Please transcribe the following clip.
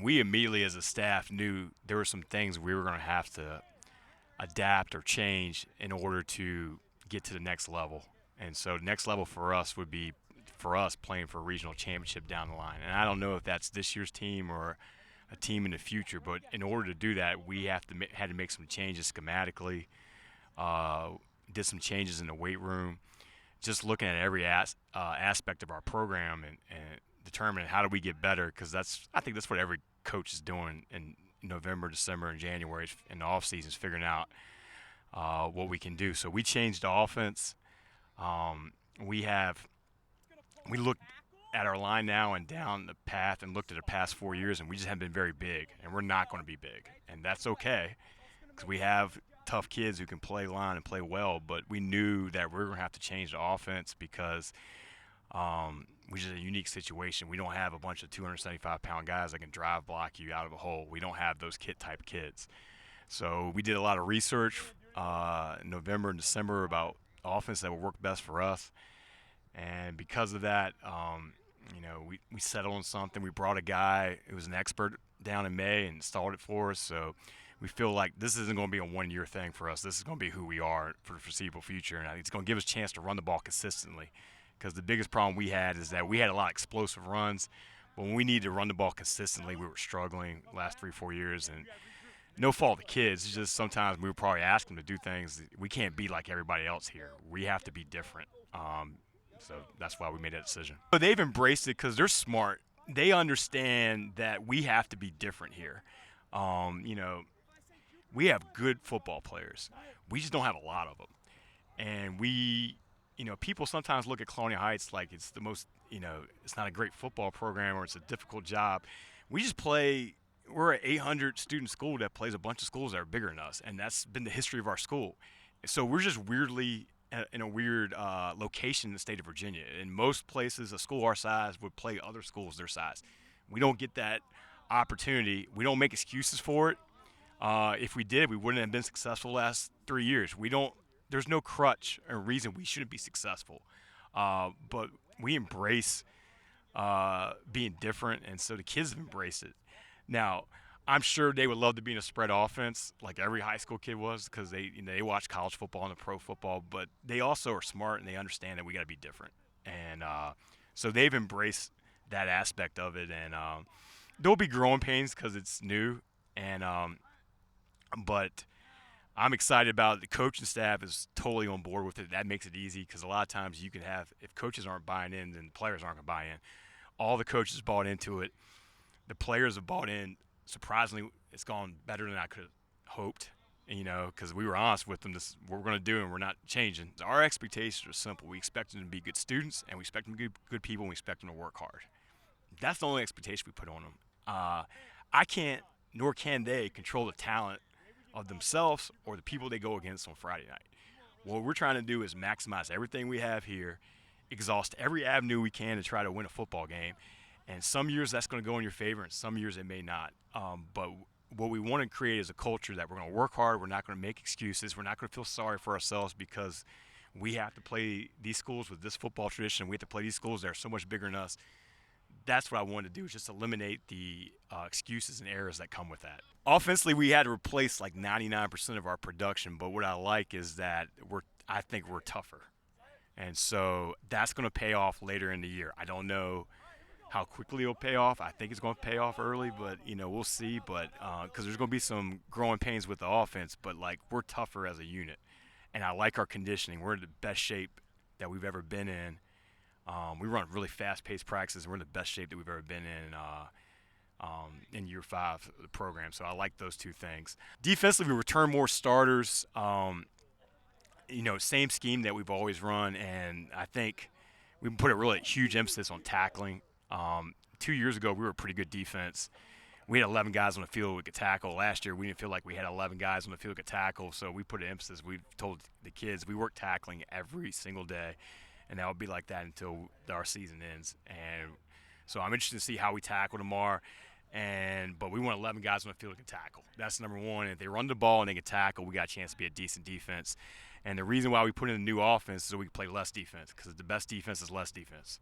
We immediately as a staff knew there were some things we were going to have to adapt or change in order to get to the next level. And so next level for us would be for us playing for a regional championship down the line. And I don't know if that's this year's team or a team in the future, but in order to do that, we had to make some changes schematically, uh, did some changes in the weight room, just looking at every aspect of our program and determining how do we get better, because I think that's what every coach is doing in November, December, and January in the off season, is figuring out what we can do. So we changed the offense. Um, we have we looked at our line now and down the path and looked at the past 4 years, and we just haven't been very big, and we're not going to be big, and that's okay because we have tough kids who can play line and play well. But we knew that we are going to have to change the offense because which is a unique situation. We don't have a bunch of 275-pound guys that can drive block you out of a hole. We don't have those type kids. So we did a lot of research in November and December about offense that would work best for us. And because of that, we settled on something. We brought a guy who was an expert down in May and installed it for us. So we feel like this isn't going to be a one-year thing for us. This is going to be who we are for the foreseeable future. And it's going to give us a chance to run the ball consistently. Because the biggest problem we had is that we had a lot of explosive runs, but when we needed to run the ball consistently, we were struggling the last 3-4 years. And no fault of the kids. It's just sometimes we were probably asking them to do things. We can't be like everybody else here. We have to be different. So that's why we made that decision. But they've embraced it because they're smart. They understand that we have to be different here. We have good football players. We just don't have a lot of them. And people sometimes look at Colonial Heights like it's the most, it's not a great football program or it's a difficult job. We just we're an 800 student school that plays a bunch of schools that are bigger than us, and that's been the history of our school. So we're just weirdly in a weird location in the state of Virginia. In most places, a school our size would play other schools their size. We don't get that opportunity. We don't make excuses for it. If we did, we wouldn't have been successful the last 3 years. There's no crutch or reason we shouldn't be successful. But we embrace being different, and so the kids have embraced it. Now, I'm sure they would love to be in a spread offense like every high school kid was because they watch college football and the pro football, but they also are smart and they understand that we got to be different. And so they've embraced that aspect of it, and there'll be growing pains because it's new, and but I'm excited about it. The coaching staff is totally on board with it. That makes it easy because a lot of times you can have, if coaches aren't buying in, then the players aren't going to buy in. All the coaches bought into it. The players have bought in. Surprisingly, it's gone better than I could have hoped, because we were honest with them. This is what we're going to do, and we're not changing. Our expectations are simple. We expect them to be good students, and we expect them to be good people, and we expect them to work hard. That's the only expectation we put on them. I can't, nor can they, control the talent of themselves or the people they go against on Friday night. What we're trying to do is maximize everything we have here, exhaust every avenue we can to try to win a football game. And some years that's going to go in your favor, and some years it may not. But what we want to create is a culture that we're going to work hard. We're not going to make excuses. We're not going to feel sorry for ourselves because we have to play these schools with this football tradition. We have to play these schools that are so much bigger than us. That's what I wanted to do, is just eliminate the excuses and errors that come with that. Offensively, we had to replace like 99% of our production, but what I like is that I think we're tougher. And so that's going to pay off later in the year. I don't know how quickly it'll pay off. I think it's going to pay off early, but we'll see. But because there's going to be some growing pains with the offense, but like we're tougher as a unit, and I like our conditioning. We're in the best shape that we've ever been in. We run really fast-paced practices. We're in the best shape that we've ever been in year 5 of the program. So I like those two things. Defensively, we return more starters. Same scheme that we've always run, and I think we put a really huge emphasis on tackling. 2 years ago, we were a pretty good defense. We had 11 guys on the field we could tackle. Last year, we didn't feel like we had 11 guys on the field we could tackle, so we put an emphasis. We told the kids we work tackling every single day, and that will be like that until our season ends. And so I'm interested to see how we tackle tomorrow. But we want 11 guys on the field who can tackle. That's number one. And if they run the ball and they can tackle, we got a chance to be a decent defense. And the reason why we put in a new offense is so we can play less defense, because the best defense is less defense.